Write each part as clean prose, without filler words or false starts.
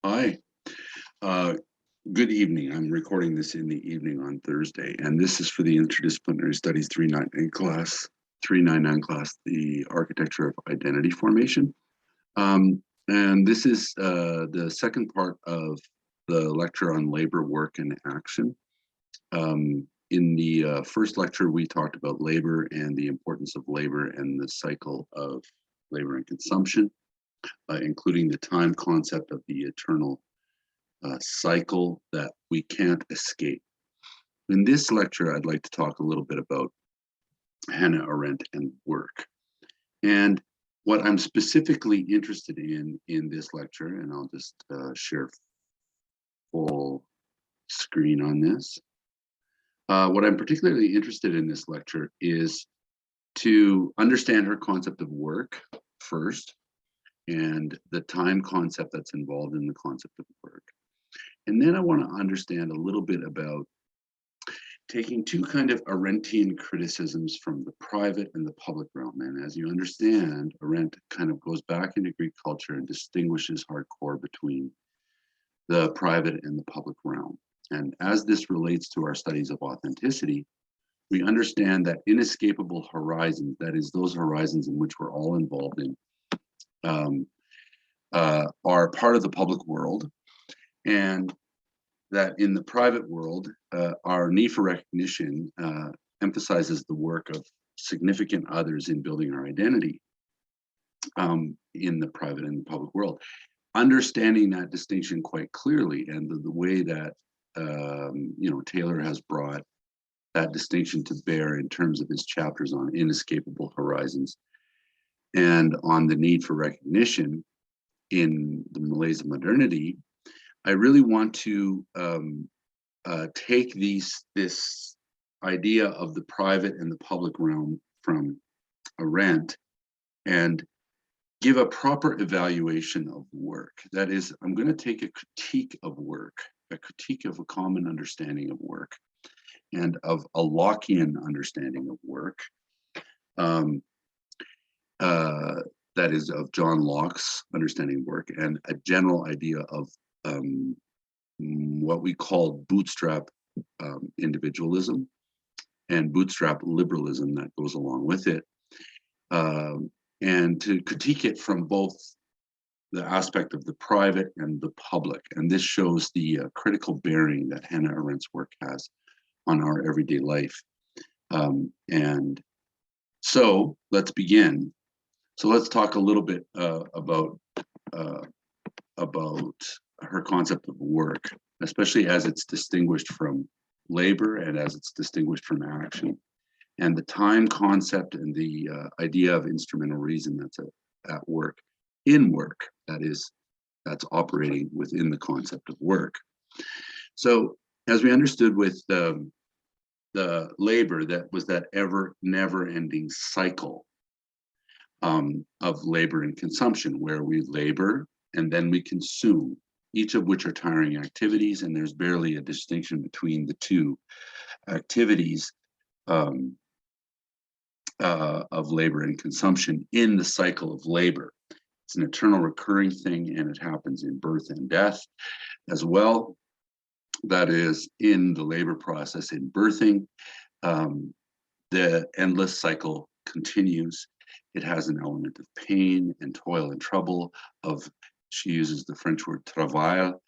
Hi, uh, good evening. I'm recording this in the evening on Thursday, and this is for the Interdisciplinary Studies 399 class, the Architecture of Identity Formation. And this is the second part of the lecture on labor, work, and action. In the first lecture, we talked about labor and the importance of labor and the cycle of labor and consumption, including the time concept of the eternal cycle that we can't escape. In this lecture, I'd like to talk a little bit about Hannah Arendt and work. And what I'm specifically interested in this lecture, and I'll just share full screen on this. What I'm particularly interested in this lecture is to understand her concept of work first, and the time concept that's involved in the concept of work. And then I want to understand a little bit about taking two kind of Arendtian criticisms from the private and the public realm. And as you understand, Arendt kind of goes back into Greek culture and distinguishes hardcore between the private and the public realm. And as this relates to our studies of authenticity, we understand that inescapable horizons, that is, those horizons in which we're all involved in, are part of the public world, and that in the private world, our need for recognition emphasizes the work of significant others in building our identity in the private and the public world. Understanding that distinction quite clearly, and the way that Taylor has brought that distinction to bear in terms of his chapters on inescapable horizons and on the need for recognition in the Malaise of modernity, I really want to take this idea of the private and the public realm from Arendt and give a proper evaluation of work. That is, I'm going to take a critique of work, a critique of a common understanding of work, and of a Lockean understanding of work. That is, of John Locke's understanding of work, and a general idea of what we call bootstrap individualism and bootstrap liberalism that goes along with it, and to critique it from both the aspect of the private and the public. And this shows the critical bearing that Hannah Arendt's work has on our everyday life. And so let's begin. So let's talk a little bit about her concept of work, especially as it's distinguished from labor and as it's distinguished from action, and the time concept and the idea of instrumental reason that's at work in work, that's operating within the concept of work. So as we understood with the labor, that was that never-ending cycle of labor and consumption, where we labor and then we consume, each of which are tiring activities, and there's barely a distinction between the two activities of labor and consumption in the cycle of labor. It's an eternal recurring thing, and it happens in birth and death as well. That is, in the labor process in birthing, the endless cycle continues. It has an element of pain and toil and trouble, she uses the French word travail,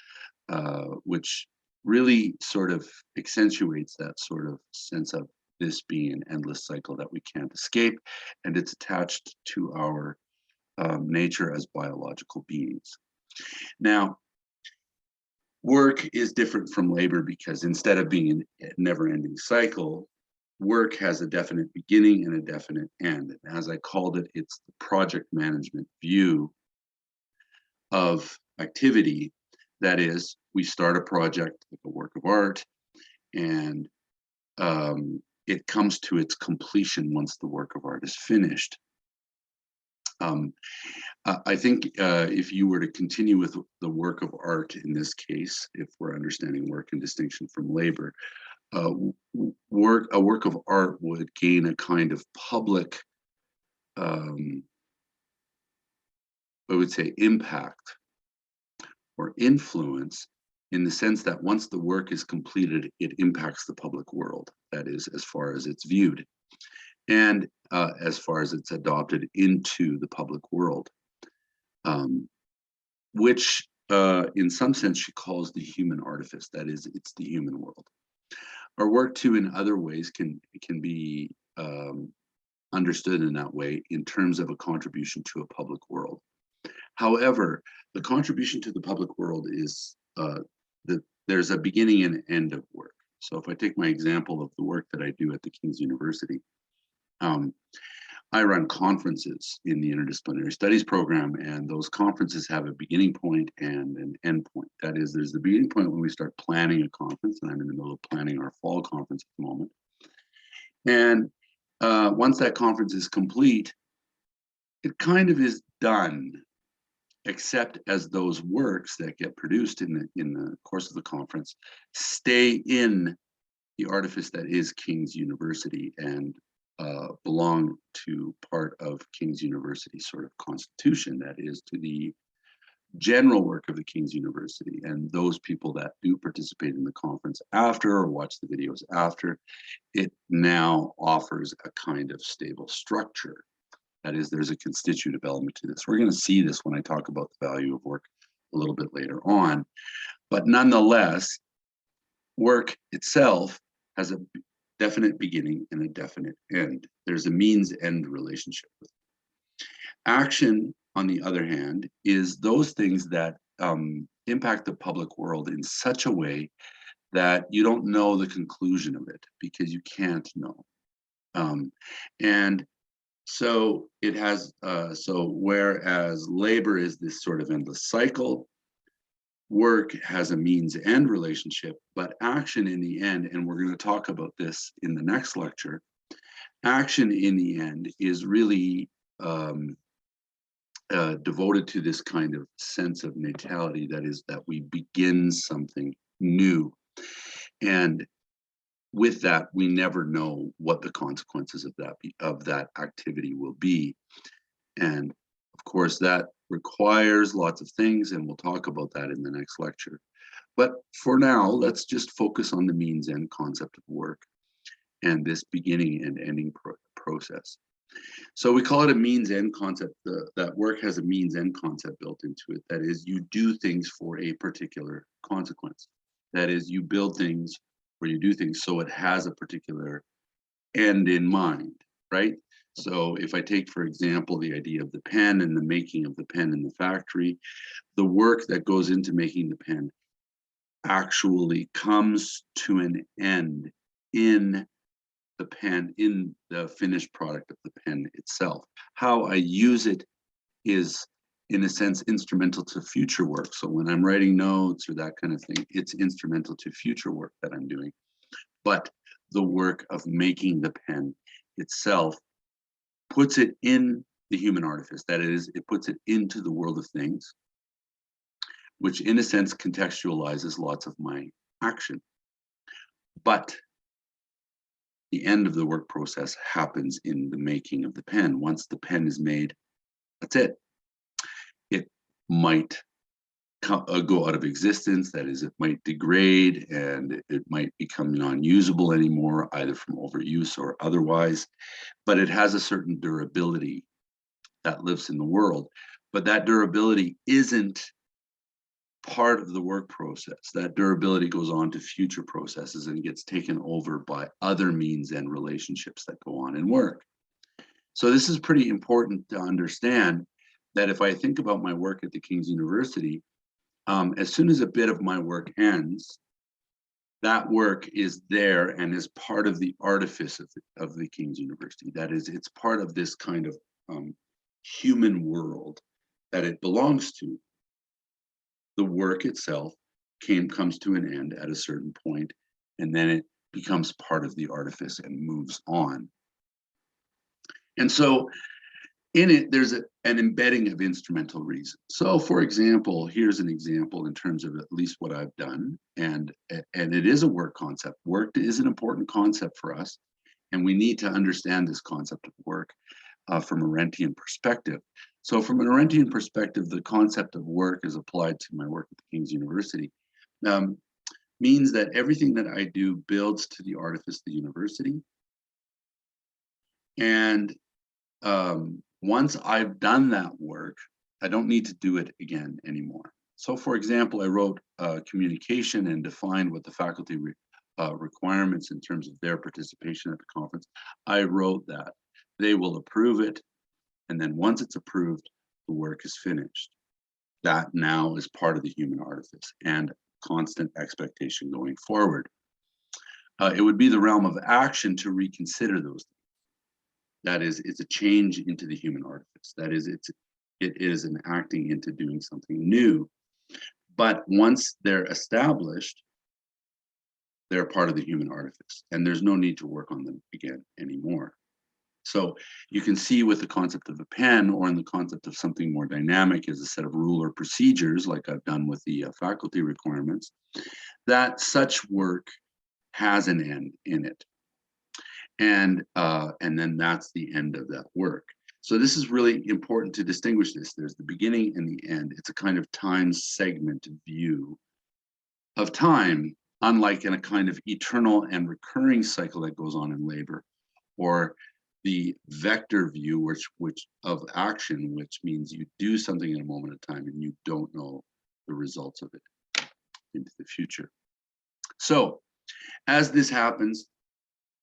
which really sort of accentuates that sort of sense of this being an endless cycle that we can't escape, and it's attached to our nature as biological beings. Now, work is different from labor because instead of being a never-ending cycle, work has a definite beginning and a definite end. And as I called it, it's the project management view of activity. That is, we start a project, like a work of art, and it comes to its completion once the work of art is finished. I think if you were to continue with the work of art in this case, if we're understanding work in distinction from labor, a work of art would gain a kind of public, I would say, impact or influence in the sense that once the work is completed, it impacts the public world. That is, as far as it's viewed and as far as it's adopted into the public world, which in some sense she calls the human artifice. That is, it's the human world. Our work too in other ways can be understood in that way in terms of a contribution to a public world. However, the contribution to the public world is there's a beginning and end of work. So if I take my example of the work that I do at the King's University, I run conferences in the interdisciplinary studies program, and those conferences have a beginning point and an end point. That is, there's the beginning point when we start planning a conference, and I'm in the middle of planning our fall conference at the moment. And once that conference is complete, it kind of is done, except as those works that get produced in the course of the conference stay in the artifice that is King's University and belong to part of King's University's sort of constitution, that is, to the general work of the King's University. And those people that do participate in the conference after or watch the videos after, it now offers a kind of stable structure. That is, there's a constitutive element to this. We're going to see this when I talk about the value of work a little bit later on. But nonetheless, work itself has a definite beginning and a definite end. There's a means-end relationship with it. Action, on the other hand, is those things that impact the public world in such a way that you don't know the conclusion of it because you can't know. And so it has, so whereas labor is this sort of endless cycle, work has a means-end relationship, but action in the end, and we're going to talk about this in the next lecture, action in the end is really devoted to this kind of sense of natality, that is, that we begin something new. And with that, we never know what the consequences of that activity will be. And of course, that requires lots of things, and we'll talk about that in the next lecture. But for now, let's just focus on the means-end concept of work and this beginning and ending process. So we call it a means-end concept. That work has a means-end concept built into it. That is, you do things for a particular consequence. That is, you build things or you do things so it has a particular end in mind, right? So if I take, for example, the idea of the pen and the making of the pen in the factory, the work that goes into making the pen actually comes to an end in the pen, in the finished product of the pen itself. How I use it is, in a sense, instrumental to future work. So when I'm writing notes or that kind of thing, it's instrumental to future work that I'm doing. But the work of making the pen itself puts it in the human artifice. That is, it puts it into the world of things, which in a sense contextualizes lots of my action. But the end of the work process happens in the making of the pen. Once the pen is made, that's it. It might go out of existence. That is, it might degrade and it might become non-usable anymore, either from overuse or otherwise. But it has a certain durability that lives in the world. But that durability isn't part of the work process. That durability goes on to future processes and gets taken over by other means and relationships that go on in work. So this is pretty important to understand, that if I think about my work at the King's University, as soon as a bit of my work ends, that work is there and is part of the artifice of the King's University. That is, it's part of this kind of human world that it belongs to. The work itself comes to an end at a certain point, and then it becomes part of the artifice and moves on. And so in it, there's an embedding of instrumental reason. So for example, here's an example in terms of at least what I've done, and it is a work concept. Work is an important concept for us, and we need to understand this concept of work from a Arendtian perspective. So from an Arendtian perspective, the concept of work as applied to my work at the King's University means that everything that I do builds to the artifice of the university. And once I've done that work, I don't need to do it again anymore. So for example, I wrote communication and defined what the faculty requirements in terms of their participation at the conference. I wrote that. They will approve it. And then once it's approved, the work is finished. That now is part of the human artifice and constant expectation going forward. It would be the realm of action to reconsider those things. That is, it's a change into the human artifice. That is, it is an acting into doing something new. But once they're established, they're part of the human artifice, and there's no need to work on them again anymore. So you can see with the concept of a pen, or in the concept of something more dynamic as a set of rule or procedures, like I've done with the faculty requirements, that such work has an end in it. And then that's the end of that work. So this is really important to distinguish this. There's the beginning and the end. It's a kind of time segment view of time, unlike in a kind of eternal and recurring cycle that goes on in labor, or the vector view, which of action, which means you do something in a moment of time and you don't know the results of it into the future. So as this happens,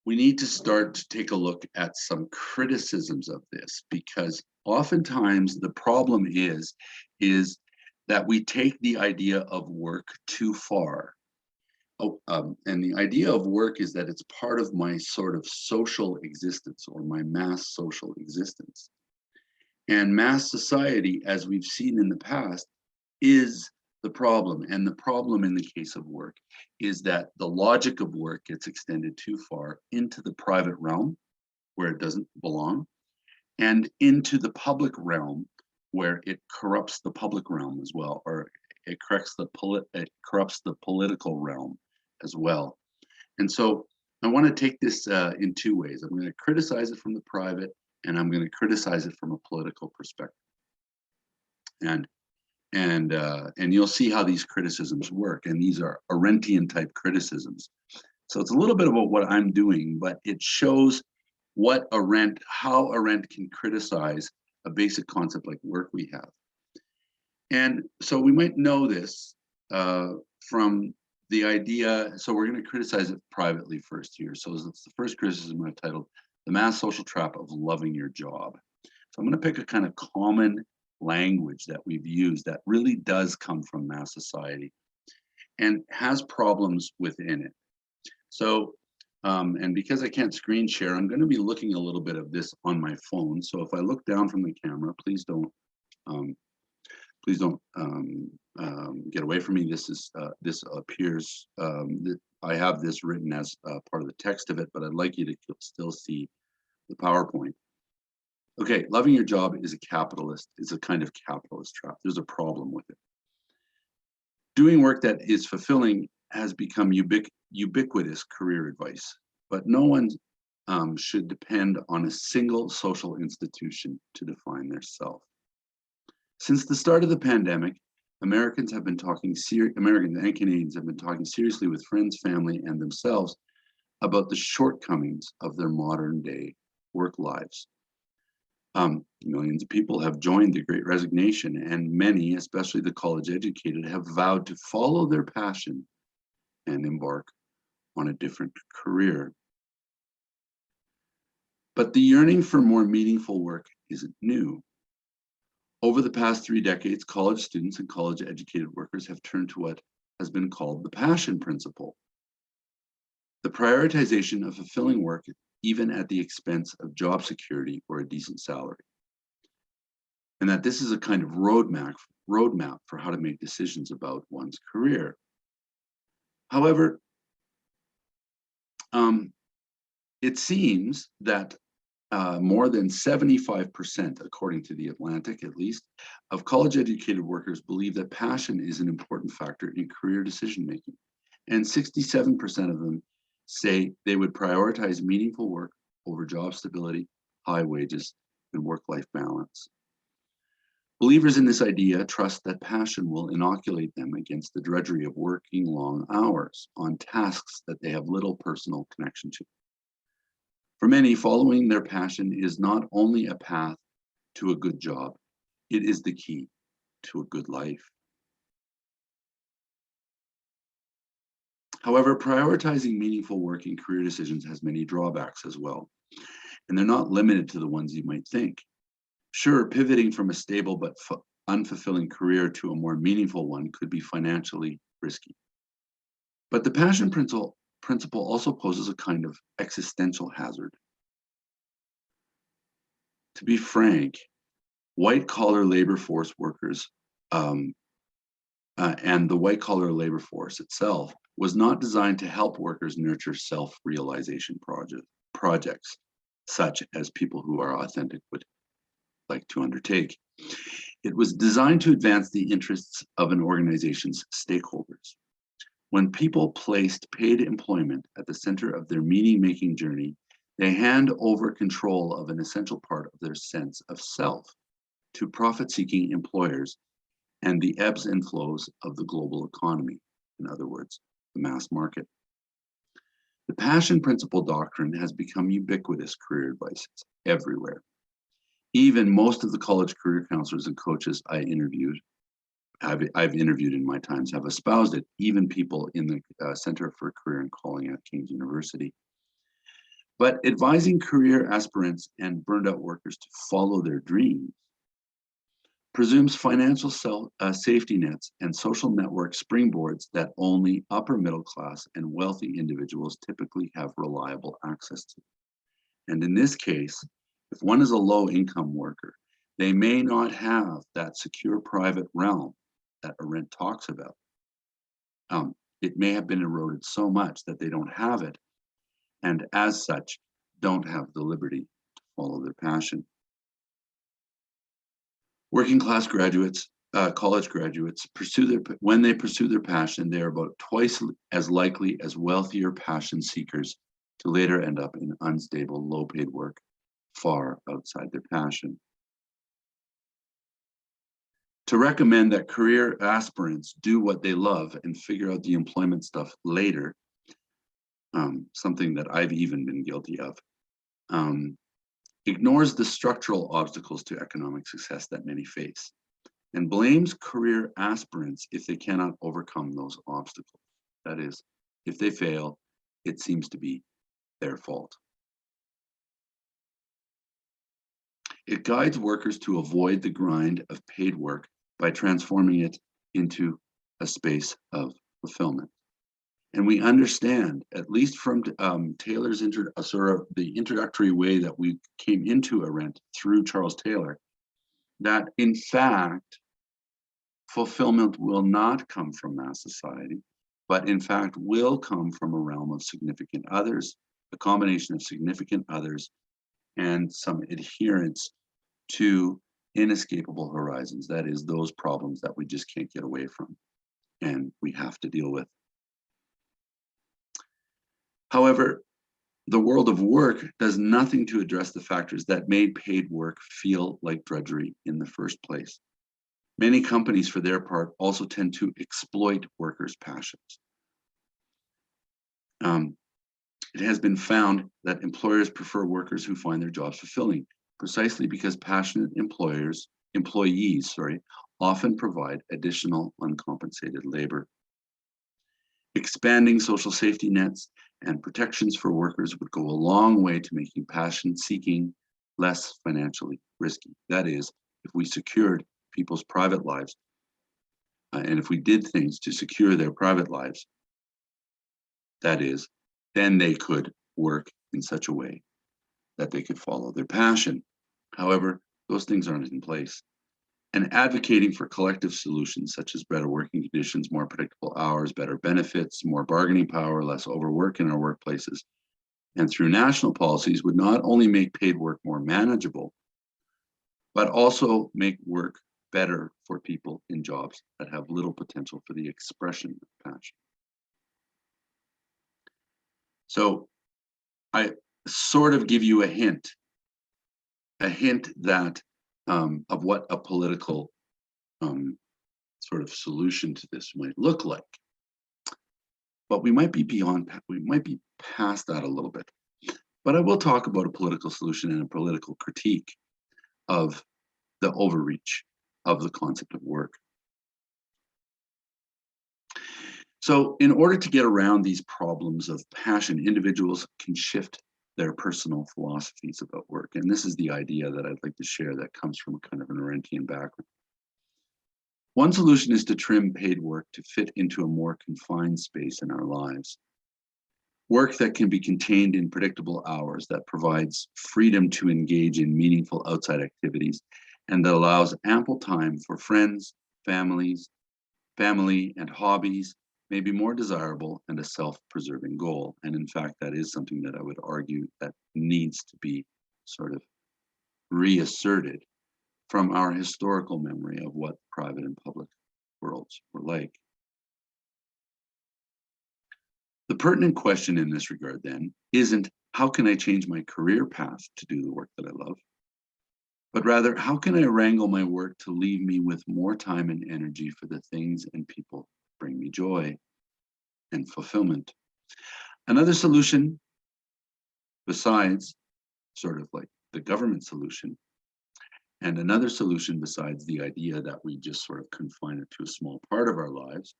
we need to start to take a look at some criticisms of this, because oftentimes the problem is that we take the idea of work too far. And the idea of work is that it's part of my sort of social existence, or my mass social existence. And mass society, as we've seen in the past, is the problem. And the problem in the case of work is that the logic of work gets extended too far into the private realm, where it doesn't belong, and into the public realm, where it corrupts the public realm as well, or it corrupts the political realm as well. And so I want to take this in two ways. I'm going to criticize it from the private, and I'm going to criticize it from a political perspective. And you'll see how these criticisms work. And these are Arendtian type criticisms. So it's a little bit about what I'm doing, but it shows how Arendt can criticize a basic concept like work we have. And so we might know this from the idea. So we're going to criticize it privately first here. So it's the first criticism I've titled "The Mass Social Trap of Loving Your Job." So I'm going to pick a kind of common language that we've used that really does come from mass society and has problems within it. So, and because I can't screen share, I'm going to be looking a little bit of this on my phone. So if I look down from the camera, please don't get away from me. This appears, I have this written as part of the text of it, but I'd like you to still see the PowerPoint. Okay, loving your job is a kind of capitalist trap. There's a problem with it. Doing work that is fulfilling has become ubiquitous career advice, but no one should depend on a single social institution to define their self. Since the start of the pandemic, Americans and Canadians have been talking seriously with friends, family, and themselves about the shortcomings of their modern day work lives. Millions of people have joined the Great Resignation, and many, especially the college educated, have vowed to follow their passion and embark on a different career. But the yearning for more meaningful work isn't new. Over the past 3 decades, college students and college educated workers have turned to what has been called the passion principle. The prioritization of fulfilling work, even at the expense of job security or a decent salary. And that this is a kind of roadmap for how to make decisions about one's career. However, it seems that more than 75%, according to The Atlantic at least, of college-educated workers believe that passion is an important factor in career decision-making. And 67% of them say they would prioritize meaningful work over job stability, high wages, and work-life balance. Believers in this idea trust that passion will inoculate them against the drudgery of working long hours on tasks that they have little personal connection to. For many, following their passion is not only a path to a good job, it is the key to a good life. However, prioritizing meaningful work and career decisions has many drawbacks as well, and they're not limited to the ones you might think. Sure, pivoting from a stable but unfulfilling career to a more meaningful one could be financially risky. But the passion principle also poses a kind of existential hazard. To be frank, white-collar labor force workers and the white-collar labor force itself was not designed to help workers nurture self-realization projects, such as people who are authentic would like to undertake. It was designed to advance the interests of an organization's stakeholders. When people placed paid employment at the center of their meaning-making journey, they hand over control of an essential part of their sense of self to profit-seeking employers and the ebbs and flows of the global economy, in other words, the mass market. The passion principle doctrine has become ubiquitous career advice everywhere. Even most of the college career counselors and coaches I've interviewed in my times have espoused it, even people in the Center for Career and Calling at King's University. But advising career aspirants and burned out workers to follow their dreams presumes financial safety nets and social network springboards that only upper middle class and wealthy individuals typically have reliable access to. And in this case, if one is a low-income worker, they may not have that secure private realm that Arendt talks about. It may have been eroded so much that they don't have it, and as such, don't have the liberty to follow their passion. Working class graduates, college graduates, when they pursue their passion, they are about twice as likely as wealthier passion seekers to later end up in unstable, low-paid work far outside their passion. To recommend that career aspirants do what they love and figure out the employment stuff later, something that I've even been guilty of, ignores the structural obstacles to economic success that many face, and blames career aspirants if they cannot overcome those obstacles. That is, if they fail, it seems to be their fault. It guides workers to avoid the grind of paid work by transforming it into a space of fulfillment. And we understand, at least from Taylor's the introductory way that we came into Arendt through Charles Taylor, that in fact, fulfillment will not come from mass society, but in fact will come from a realm of significant others, a combination of significant others and some adherence to inescapable horizons. That is, those problems that we just can't get away from and we have to deal with. However, the world of work does nothing to address the factors that made paid work feel like drudgery in the first place. Many companies, for their part, also tend to exploit workers' passions. It has been found that employers prefer workers who find their jobs fulfilling, precisely because passionate employees often provide additional uncompensated labor. Expanding social safety nets and protections for workers would go a long way to making passion seeking less financially risky. That is, if we secured people's private lives, and if we did things to secure their private lives, that is, then they could work in such a way that they could follow their passion. However, those things aren't in place. And advocating for collective solutions such as better working conditions, more predictable hours, better benefits, more bargaining power, less overwork in our workplaces, and through national policies would not only make paid work more manageable, but also make work better for people in jobs that have little potential for the expression of passion. So I sort of give you a hint that of what a political sort of solution to this might look like. But we might be past that a little bit. But I will talk about a political solution and a political critique of the overreach of the concept of work. So in order to get around these problems of passion, individuals can shift their personal philosophies about work. And this is the idea that I'd like to share that comes from kind of an Arendtian background. One solution is to trim paid work to fit into a more confined space in our lives. Work that can be contained in predictable hours, that provides freedom to engage in meaningful outside activities, and that allows ample time for friends, family, and hobbies, may be more desirable and a self-preserving goal. And in fact, that is something that I would argue that needs to be sort of reasserted from our historical memory of what private and public worlds were like. The pertinent question in this regard then isn't how can I change my career path to do the work that I love, but rather how can I wrangle my work to leave me with more time and energy for the things and people that bring me joy and fulfillment. Another solution, besides sort of like the government solution, and another solution besides the idea that we just sort of confine it to a small part of our lives,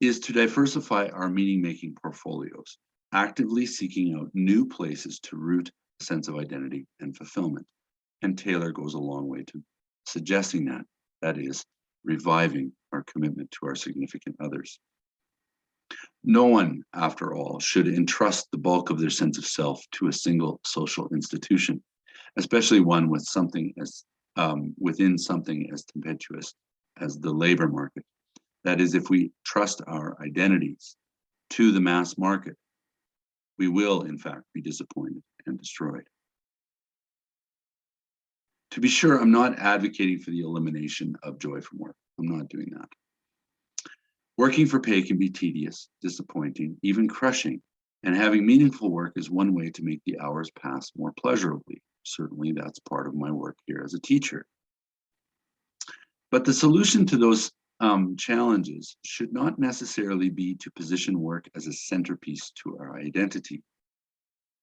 is to diversify our meaning-making portfolios, actively seeking out new places to root a sense of identity and fulfillment. And Taylor goes a long way to suggesting that, that is, reviving our commitment to our significant others. No one, after all, should entrust the bulk of their sense of self to a single social institution, especially one with something as within something as tempestuous as the labor market. That is, if we trust our identities to the mass market, we will, in fact, be disappointed and destroyed. To be sure, I'm not advocating for the elimination of joy from work. I'm not doing that. Working for pay can be tedious, disappointing, even crushing, and having meaningful work is one way to make the hours pass more pleasurably. Certainly, that's part of my work here as a teacher. But the solution to those challenges should not necessarily be to position work as a centerpiece to our identity.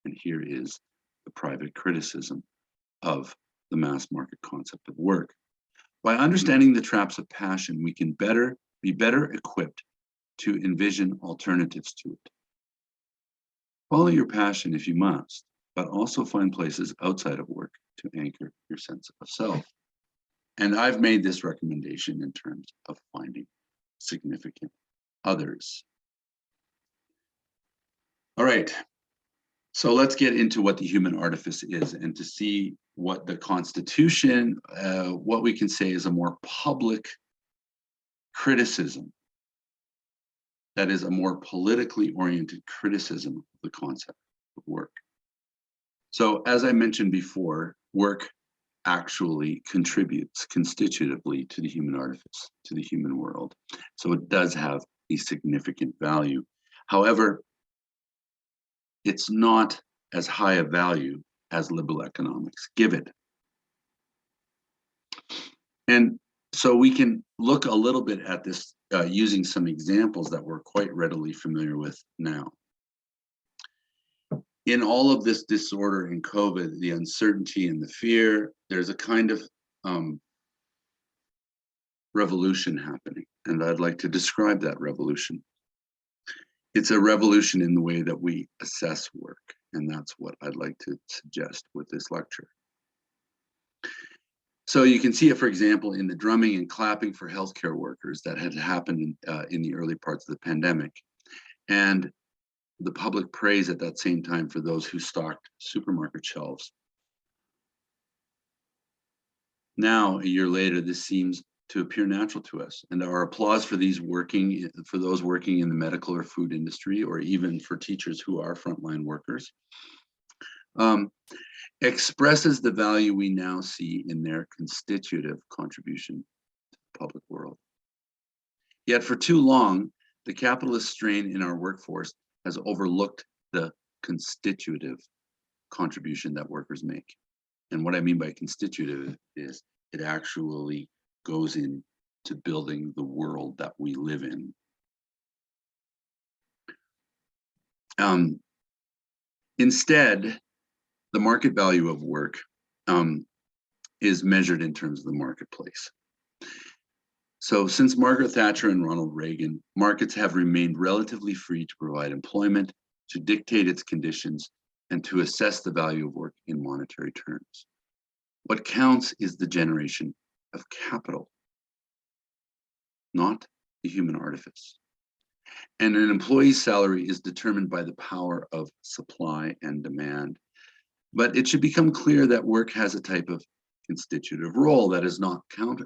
And here is the private criticism of the mass market concept of work. By understanding the traps of passion, we can be better equipped to envision alternatives to it. Follow your passion if you must, but also find places outside of work to anchor your sense of self. And I've made this recommendation in terms of finding significant others. All right, so let's get into what the human artifice is and to see what the Constitution, what we can say is a more public criticism, that is a more politically oriented criticism of the concept of work. So as I mentioned before, work actually contributes constitutively to the human artifice, to the human world. So it does have a significant value. However, it's not as high a value as liberal economics give it. And so we can look a little bit at this using some examples that we're quite readily familiar with now. In all of this disorder in COVID, the uncertainty and the fear, there's a kind of revolution happening. And I'd like to describe that revolution. It's a revolution in the way that we assess work. And that's what I'd like to suggest with this lecture. So you can see it, for example, in the drumming and clapping for healthcare workers that had happened in the early parts of the pandemic. And the public praise at that same time for those who stocked supermarket shelves. Now, a year later, this seems to appear natural to us, and our applause for those working in the medical or food industry, or even for teachers who are frontline workers, expresses the value we now see in their constitutive contribution to the public world. Yet for too long, the capitalist strain in our workforce has overlooked the constitutive contribution that workers make. And what I mean by constitutive is it actually goes into building the world that we live in. Instead, the market value of work is measured in terms of the marketplace. So since Margaret Thatcher and Ronald Reagan, markets have remained relatively free to provide employment, to dictate its conditions, and to assess the value of work in monetary terms. What counts is the generation of capital, not the human artifice. And an employee's salary is determined by the power of supply and demand. But it should become clear that work has a type of constitutive role that is not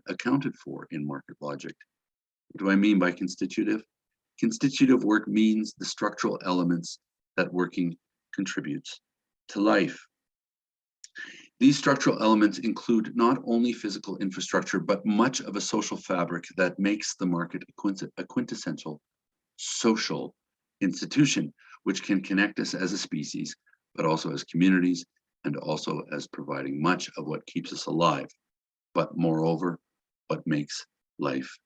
accounted for in market logic. What do I mean by constitutive? Constitutive work means the structural elements that working contributes to life. These structural elements include not only physical infrastructure, but much of a social fabric that makes the market a quintessential social institution, which can connect us as a species, but also as communities, and also as providing much of what keeps us alive, but moreover, what makes life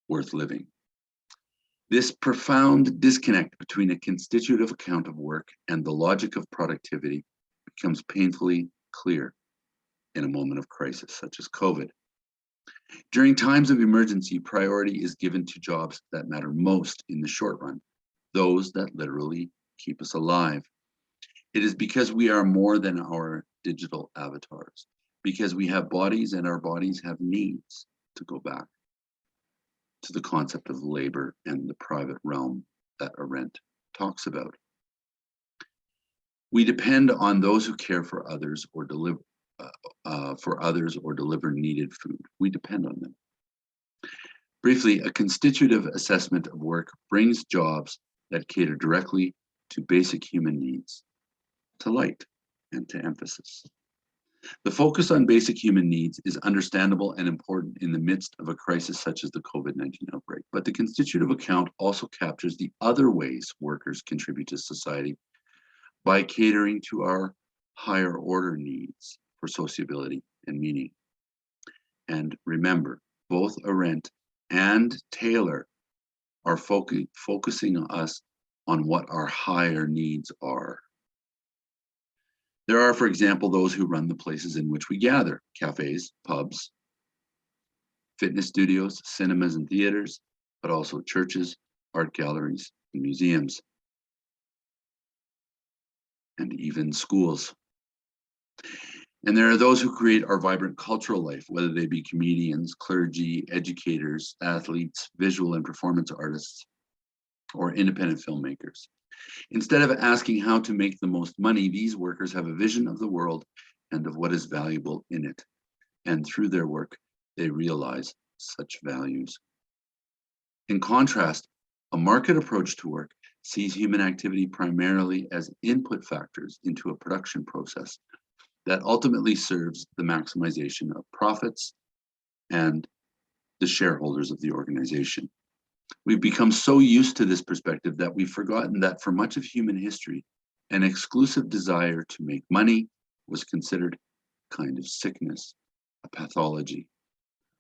worth living. This profound disconnect between a constitutive account of work and the logic of productivity becomes painfully clear in a moment of crisis, such as COVID. During times of emergency, priority is given to jobs that matter most in the short run, those that literally keep us alive. It is because we are more than our digital avatars, because we have bodies and our bodies have needs, to go back to the concept of labor and the private realm that Arendt talks about. We depend on those who care for others or deliver needed food. We depend on them. Briefly, a constitutive assessment of work brings jobs that cater directly to basic human needs to light and to emphasis. The focus on basic human needs is understandable and important in the midst of a crisis such as the COVID-19 outbreak, but the constitutive account also captures the other ways workers contribute to society by catering to our higher order needs for sociability and meaning. And remember, both Arendt and Taylor are focusing us on what our higher needs are. There are, for example, those who run the places in which we gather: cafes, pubs, fitness studios, cinemas and theaters, but also churches, art galleries, and museums, and even schools. And there are those who create our vibrant cultural life, whether they be comedians, clergy, educators, athletes, visual and performance artists, or independent filmmakers. Instead of asking how to make the most money, these workers have a vision of the world and of what is valuable in it. And through their work, they realize such values. In contrast, a market approach to work sees human activity primarily as input factors into a production process that ultimately serves the maximization of profits and the shareholders of the organization. We've become so used to this perspective that we've forgotten that for much of human history, an exclusive desire to make money was considered a kind of sickness, a pathology,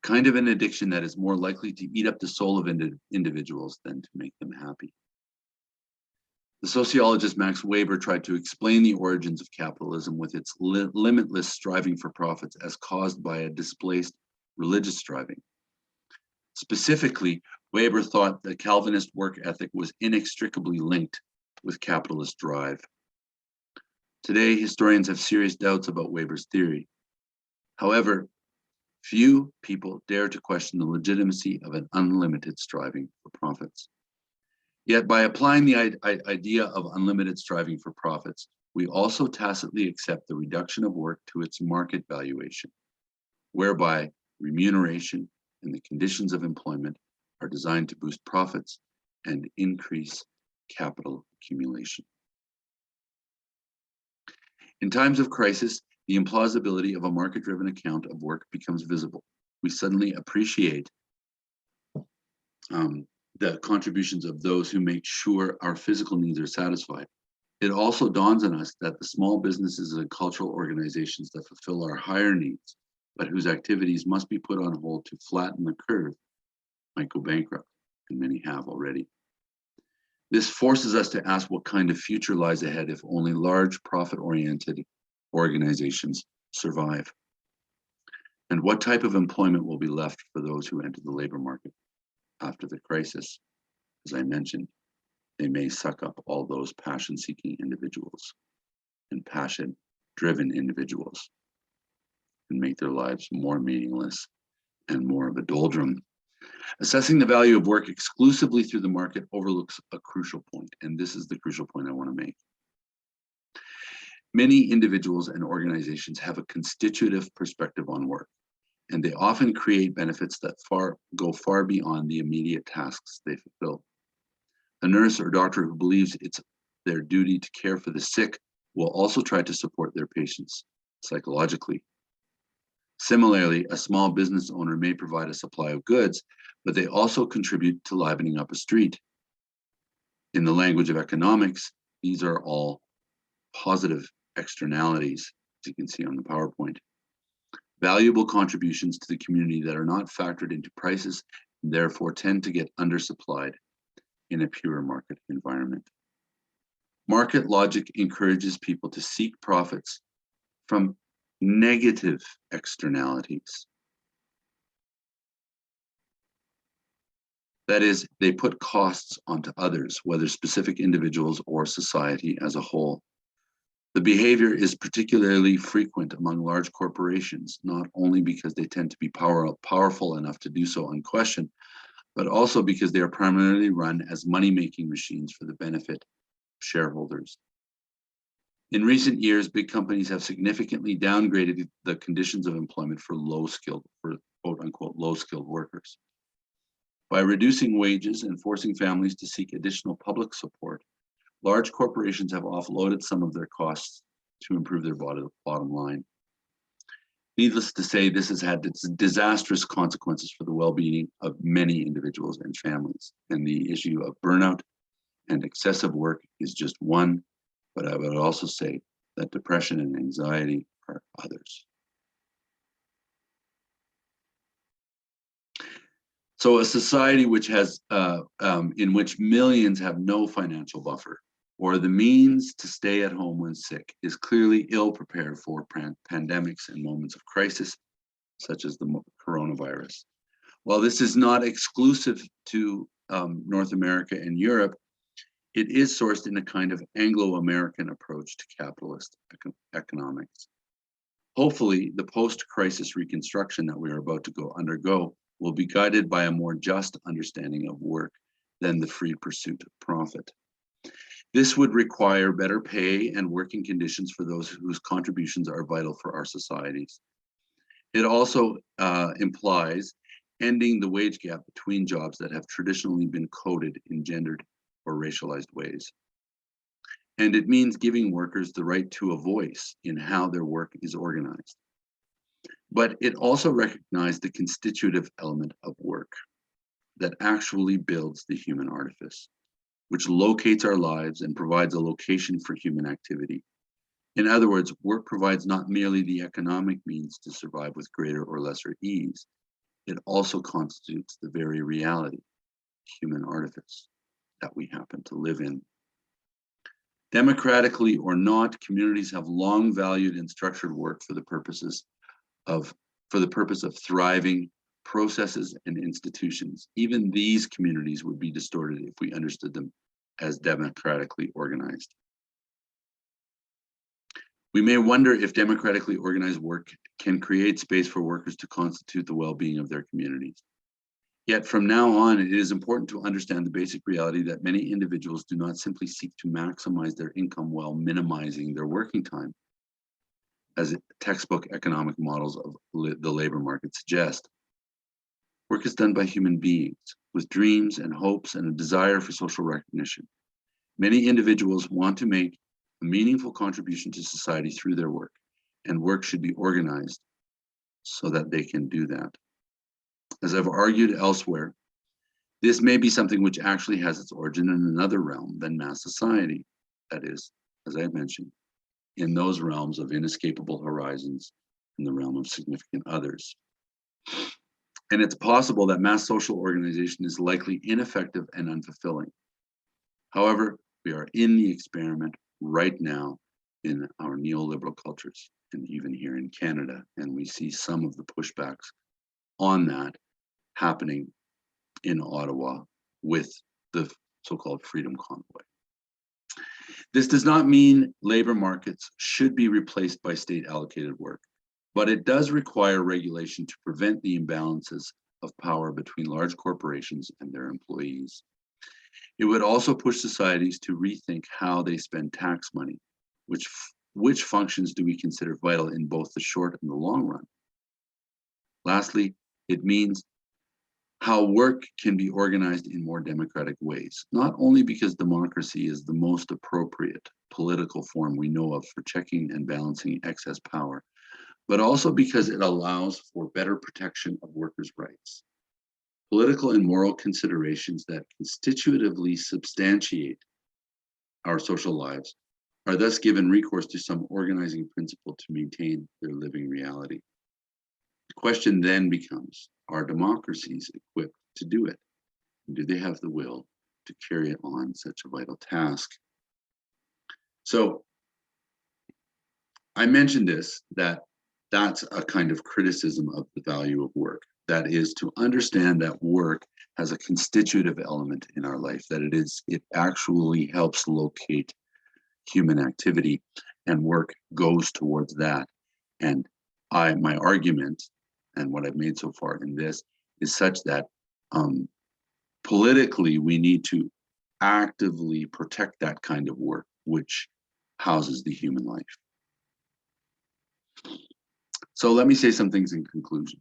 kind of an addiction that is more likely to eat up the soul of individuals than to make them happy. The sociologist Max Weber tried to explain the origins of capitalism with its limitless striving for profits as caused by a displaced religious striving. Specifically, Weber thought the Calvinist work ethic was inextricably linked with capitalist drive. Today, historians have serious doubts about Weber's theory. However, few people dare to question the legitimacy of an unlimited striving for profits. Yet by applying the idea of unlimited striving for profits, we also tacitly accept the reduction of work to its market valuation, whereby remuneration and the conditions of employment are designed to boost profits and increase capital accumulation. In times of crisis, the implausibility of a market-driven account of work becomes visible. We suddenly appreciate the contributions of those who make sure our physical needs are satisfied. It also dawns on us that the small businesses and cultural organizations that fulfill our higher needs, but whose activities must be put on hold to flatten the curve, might go bankrupt, and many have already. This forces us to ask what kind of future lies ahead if only large profit-oriented organizations survive. And what type of employment will be left for those who enter the labor market after the crisis? As I mentioned, they may suck up all those passion-seeking individuals and passion-driven individuals and make their lives more meaningless and more of a doldrum. Assessing the value of work exclusively through the market overlooks a crucial point, and this is the crucial point I want to make. Many individuals and organizations have a constitutive perspective on work, and they often create benefits that go far beyond the immediate tasks they fulfill. A nurse or doctor who believes it's their duty to care for the sick will also try to support their patients psychologically. Similarly, a small business owner may provide a supply of goods, but they also contribute to livening up a street. In the language of economics, these are all positive externalities, as you can see on the PowerPoint. Valuable contributions to the community that are not factored into prices and therefore tend to get undersupplied in a pure market environment. Market logic encourages people to seek profits from negative externalities. That is, they put costs onto others, whether specific individuals or society as a whole. The behavior is particularly frequent among large corporations, not only because they tend to be powerful enough to do so unquestioned, but also because they are primarily run as money-making machines for the benefit of shareholders. In recent years, big companies have significantly downgraded the conditions of employment for quote-unquote low-skilled workers. By reducing wages and forcing families to seek additional public support, large corporations have offloaded some of their costs to improve their bottom line. Needless to say, this has had disastrous consequences for the well-being of many individuals and families. And the issue of burnout and excessive work is just one, but I would also say that depression and anxiety are others. So a society which has, in which millions have no financial buffer or the means to stay at home when sick is clearly ill prepared for pandemics and moments of crisis, such as the coronavirus. While this is not exclusive to North America and Europe, it is sourced in a kind of Anglo-American approach to capitalist economics. Hopefully, the post-crisis reconstruction that we are about to undergo will be guided by a more just understanding of work than the free pursuit of profit. This would require better pay and working conditions for those whose contributions are vital for our societies. It also implies ending the wage gap between jobs that have traditionally been coded in gendered or racialized ways. And it means giving workers the right to a voice in how their work is organized. But it also recognized the constitutive element of work that actually builds the human artifice, which locates our lives and provides a location for human activity. In other words, work provides not merely the economic means to survive with greater or lesser ease, it also constitutes the very reality, human artifice, that we happen to live in. Democratically or not, communities have long valued and structured work for the purpose of thriving processes and institutions. Even these communities would be distorted if we understood them as democratically organized. We may wonder if democratically organized work can create space for workers to constitute the well-being of their communities. Yet from now on, it is important to understand the basic reality that many individuals do not simply seek to maximize their income while minimizing their working time, as textbook economic models of the labor market suggest. Work is done by human beings with dreams and hopes and a desire for social recognition. Many individuals want to make a meaningful contribution to society through their work, and work should be organized so that they can do that. As I've argued elsewhere, this may be something which actually has its origin in another realm than mass society, that is, as I mentioned, in those realms of inescapable horizons, in the realm of significant others. And it's possible that mass social organization is likely ineffective and unfulfilling. However, we are in the experiment right now in our neoliberal cultures, and even here in Canada, and we see some of the pushbacks on that happening in Ottawa with the so-called Freedom Convoy. This does not mean labor markets should be replaced by state allocated work, but it does require regulation to prevent the imbalances of power between large corporations and their employees. It would also push societies to rethink how they spend tax money, which functions do we consider vital in both the short and the long run. Lastly, it means how work can be organized in more democratic ways, not only because democracy is the most appropriate political form we know of for checking and balancing excess power, but also because it allows for better protection of workers' rights. Political and moral considerations that constitutively substantiate our social lives are thus given recourse to some organizing principle to maintain their living reality. The question then becomes, are democracies equipped to do it? And do they have the will to carry on such a vital task? So I mentioned this, that's a kind of criticism of the value of work. That is to understand that work has a constitutive element in our life, that it actually helps locate human activity, and work goes towards that. And my argument, and what I've made so far in this, is such that politically we need to actively protect that kind of work, which houses the human life. So let me say some things in conclusion.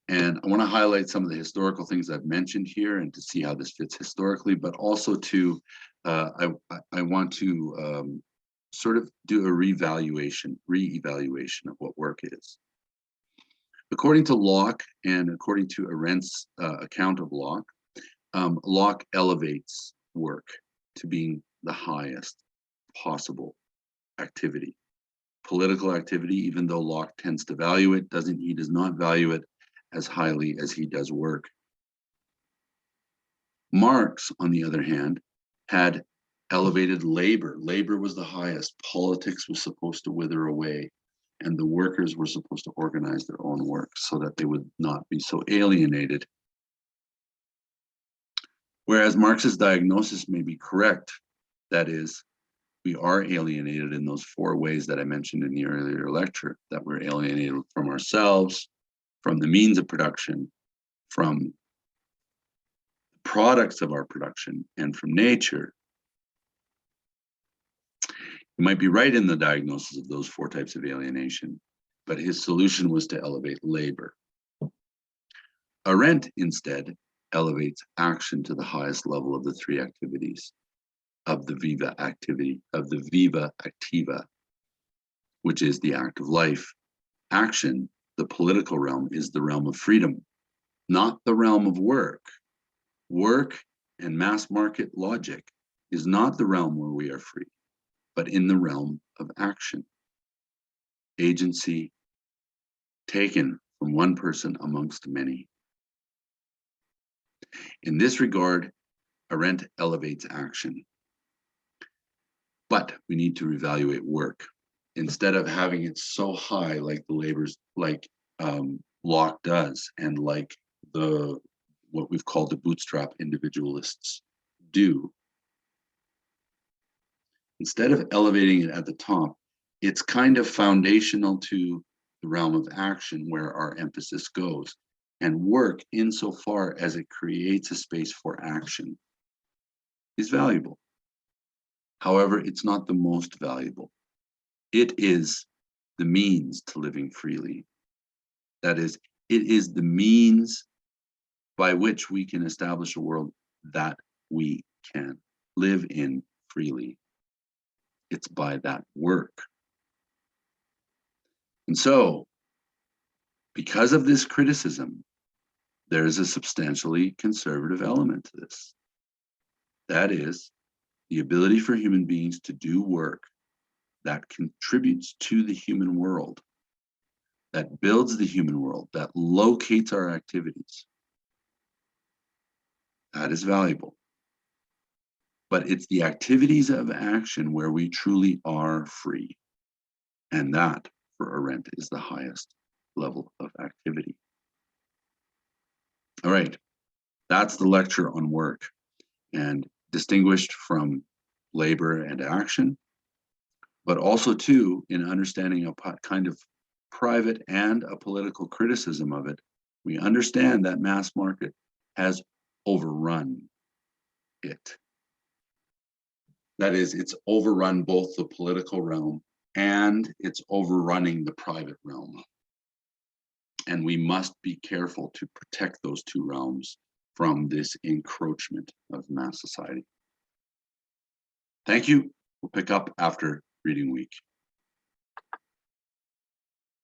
And I want to highlight some of the historical things I've mentioned here and to see how this fits historically, but also to, I want to sort of do a re-evaluation of what work is. According to Locke and according to Arendt's account of Locke, Locke elevates work to being the highest possible activity. Political activity, even though Locke tends to value it, he does not value it as highly as he does work. Marx, on the other hand, had elevated labor. Labor was the highest. Politics was supposed to wither away, and the workers were supposed to organize their own work so that they would not be so alienated. Whereas Marx's diagnosis may be correct, that is, we are alienated in those 4 ways that I mentioned in the earlier lecture, that we're alienated from ourselves, from the means of production, from products of our production, and from nature. He might be right in the diagnosis of those 4 types of alienation, but his solution was to elevate labor. Arendt instead elevates action to the highest level of the 3 activities of the viva activity, of the viva activa, which is the act of life. Action, the political realm, is the realm of freedom, not the realm of work. Work and mass market logic is not the realm where we are free, but in the realm of action. Agency taken from one person amongst many. In this regard, Arendt elevates action. But we need to reevaluate work. Instead of having it so high like the labor's, like Locke does, and like what we've called the bootstrap individualists do. Instead of elevating it at the top, it's kind of foundational to the realm of action where our emphasis goes. And work, insofar as it creates a space for action, is valuable. However, it's not the most valuable. It is the means to living freely. That is, it is the means by which we can establish a world that we can live in freely. It's by that work. And so, because of this criticism, there is a substantially conservative element to this. That is, the ability for human beings to do work that contributes to the human world, that builds the human world, that locates our activities. That is valuable. But it's the activities of action where we truly are free. And that, for Arendt, is the highest level of activity. All right, that's the lecture on work, and distinguished from labor and action, but also too, in understanding a kind of private and a political criticism of it, we understand that mass market has overrun it. That is, it's overrun both the political realm and it's overrunning the private realm. And we must be careful to protect those two realms from this encroachment of mass society. Thank you. We'll pick up after reading week.